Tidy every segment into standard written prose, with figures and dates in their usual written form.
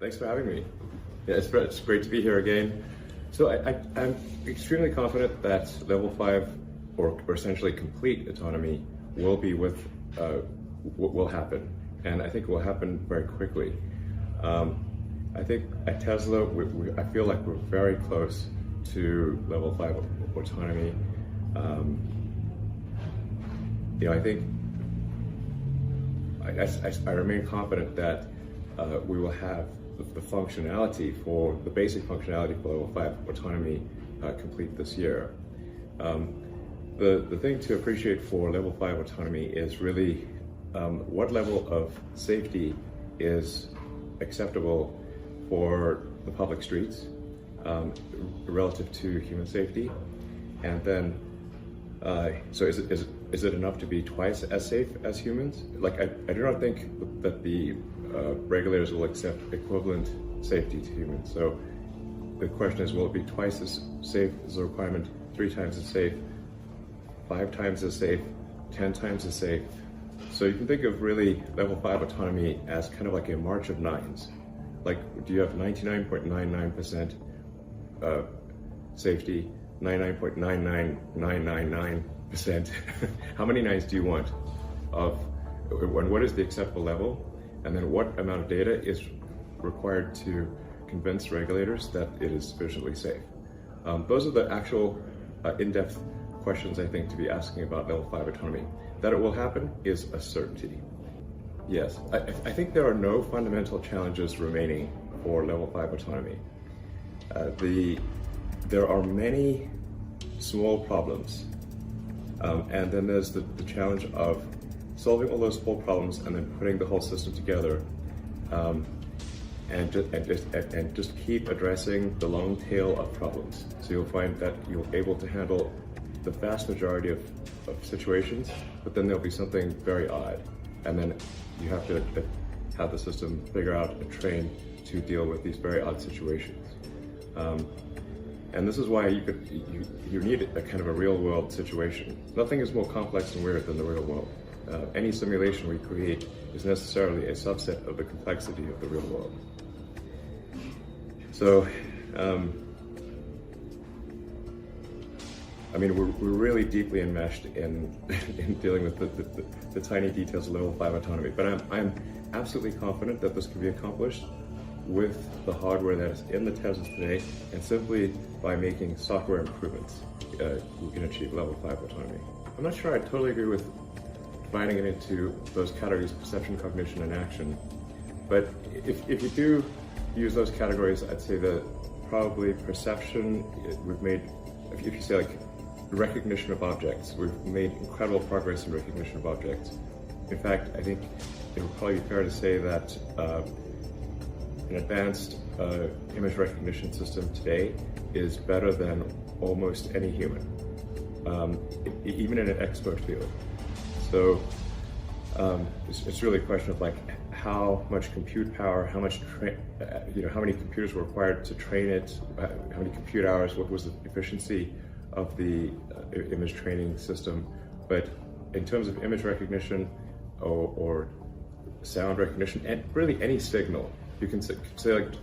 Thanks for having me. Yeah, it's great to be here again. So I'm extremely confident that level 5 or essentially complete autonomy will be will happen, and I think it will happen very quickly. I think at Tesla, I feel like we're very close to level 5 autonomy. I think I remain confident that we will have the functionality the basic functionality for level 5 autonomy complete this year. The thing to appreciate for level 5 autonomy is really what level of safety is acceptable for the public streets relative to human safety, and then so is it enough to be twice as safe as humans? Like I do not think that the regulators will accept equivalent safety to humans. So the question is, will it be twice as safe as a requirement, 3 times as safe, 5 times as safe, 10 times as safe? So you can think of really level 5 autonomy as kind of like a march of nines. Like, do you have 99.99% safety, 99.99999%? How many nines do you want? And what is the acceptable level? And then what amount of data is required to convince regulators that it is sufficiently safe? Those are the actual in-depth questions I think to be asking about level 5 autonomy. That it will happen is a certainty. Yes, I think there are no fundamental challenges remaining for level 5 autonomy. There are many small problems, and then there's the challenge of solving all those small problems and then putting the whole system together, and just keep addressing the long tail of problems. So you'll find that you're able to handle the vast majority of situations, but then there'll be something very odd, and then you have to have the system figure out and train to deal with these very odd situations. And this is why you need a kind of a real world situation. Nothing is more complex and weird than the real world. Any simulation we create is necessarily a subset of the complexity of the real world. So, I mean, we're really deeply enmeshed in dealing with the tiny details of level 5 autonomy, but I'm absolutely confident that this can be accomplished with the hardware that is in the Teslas today, and simply by making software improvements, we can achieve level 5 autonomy. I'm not sure I totally agree with dividing it into those categories: perception, cognition, and action. But if you do use those categories, I'd say that probably perception, we've made, if you say like recognition of objects, we've made incredible progress in recognition of objects. In fact, I think it would probably be fair to say that an advanced image recognition system today is better than almost any human, even in an expert field. So it's really a question of like how much compute power, how much how many computers were required to train it, how many compute hours, what was the efficiency of the image training system. But in terms of image recognition or sound recognition, and really any signal, you can say like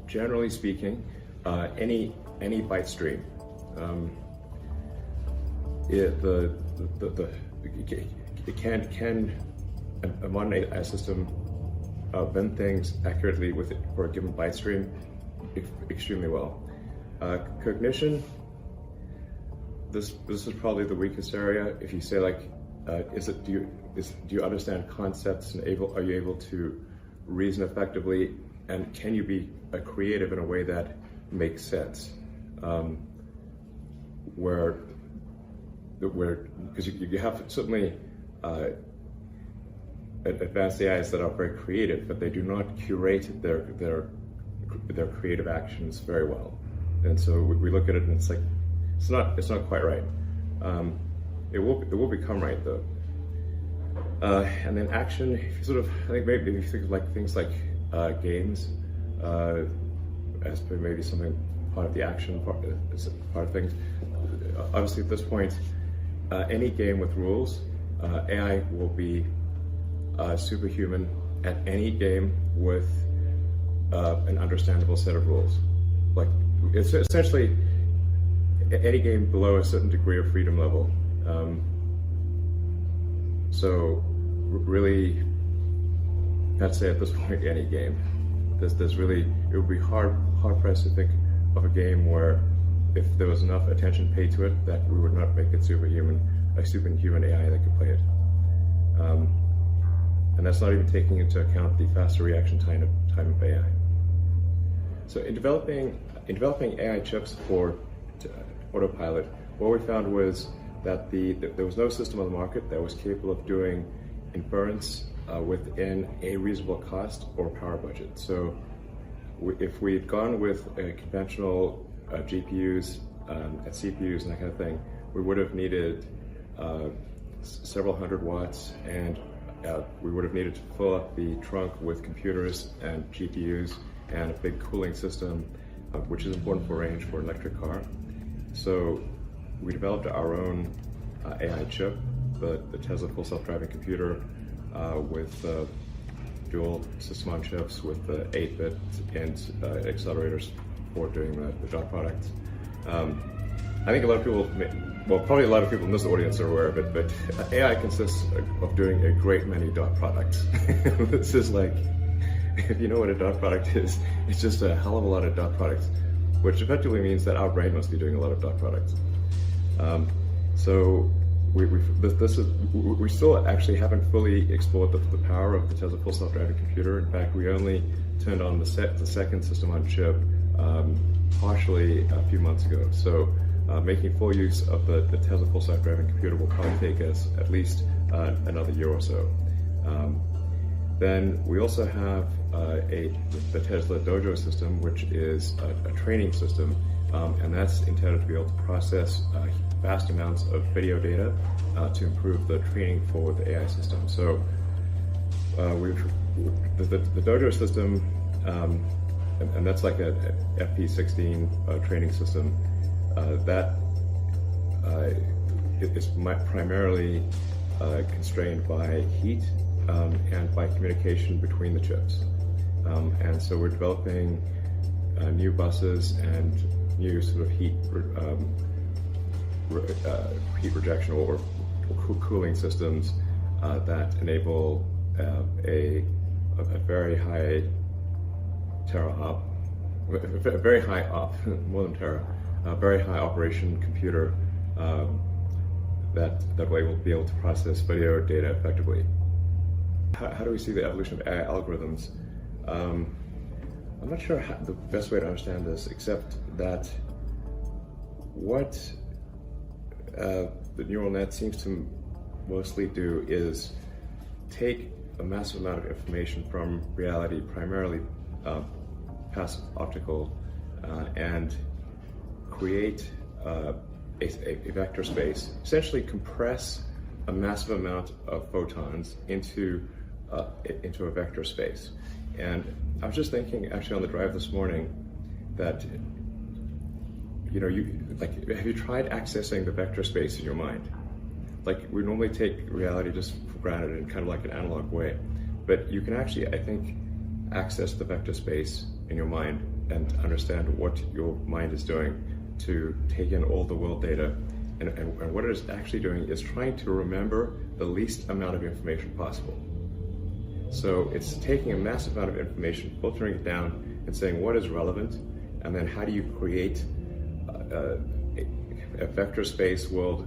generally speaking, any byte stream, a modern AI system bend things accurately for a given byte stream extremely well. Cognition, this is probably the weakest area. If you say like, do you understand concepts and are you able to reason effectively, and can you be creative in a way that makes sense? Because you have certainly advanced AIs that are very creative, but they do not curate their creative actions very well. And so we look at it and it's like, it's not quite right. It will become right though. And then action, if you I think maybe if you think of like things like games, as maybe something part of the action part of things. Obviously at this point, any game with rules, AI will be superhuman at any game with a an understandable set of rules. Like, it's essentially any game below a certain degree of freedom level. So really, I'd say at this point, any game. There's really, it would be hard pressed to think of a game where if there was enough attention paid to it, that we would not make it a superhuman AI that could play it. And that's not even taking into account the faster reaction time of AI. So in developing AI chips for autopilot, what we found was that there was no system on the market that was capable of doing inference within a reasonable cost or power budget. So if we'd gone with conventional GPUs and CPUs and that kind of thing, we would have needed several hundred watts, and we would have needed to fill up the trunk with computers and GPUs and a big cooling system, which is important for range for an electric car. So we developed our own AI chip, the Tesla Full Self-Driving Computer, with dual system on chips with the 8-bit and accelerators for doing the dot products. I think a lot of people, probably a lot of people in this audience are aware of it, but AI consists of doing a great many dot products. This is like, if you know what a dot product is, it's just a hell of a lot of dot products, which effectively means that our brain must be doing a lot of dot products. So we still actually haven't fully explored the power of the Tesla Full Self-Driving Computer. In fact, we only turned on the second system on chip partially a few months ago. So making full use of the Tesla Full Self-Driving Computer will probably take us at least another year or so. Then we also have the Tesla Dojo system, which is a training system, and that's intended to be able to process vast amounts of video data to improve the training for the AI system. So the Dojo system, and that's like a FP16 training system, that is primarily constrained by heat and by communication between the chips. And so we're developing new buses and new sort of heat rejection or cooling systems that enable a very high teraop, a very high op, more than tera, a very high operation computer that will be able to process video data effectively. How do we see the evolution of AI algorithms? I'm not sure the best way to understand this, except that what the neural net seems to mostly do is take a massive amount of information from reality, primarily passive optical, and create a vector space, essentially compress a massive amount of photons into a vector space. And I was just thinking, actually, on the drive this morning, that have you tried accessing the vector space in your mind? Like, we normally take reality just for granted in kind of like an analog way, but you can actually, I think, access the vector space in your mind and understand what your mind is doing to take in all the world data. And what it is actually doing is trying to remember the least amount of information possible. So it's taking a massive amount of information, filtering it down, and saying what is relevant, and then how do you create a vector space world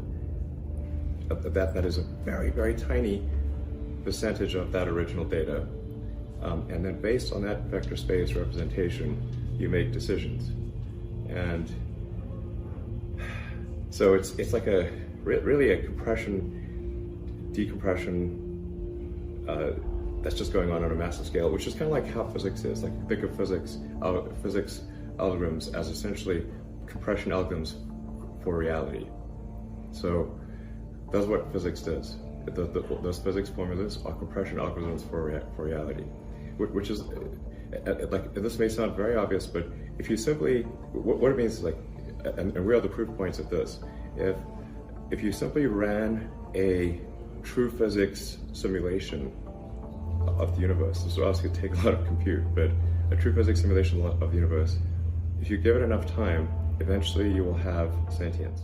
that is a very, very tiny percentage of that original data. And then based on that vector space representation, you make decisions. And so it's like really a compression, decompression that's just going on a massive scale, which is kind of like how physics is. Like, think of physics algorithms as essentially compression algorithms for reality. So that's what physics does. Those physics formulas are compression algorithms for reality, which is like, this may sound very obvious, but if you simply, what it means is like, and we are the proof points of this. If you simply ran a true physics simulation of the universe, this would obviously take a lot of compute, but a true physics simulation of the universe. If you give it enough time, eventually you will have sentience.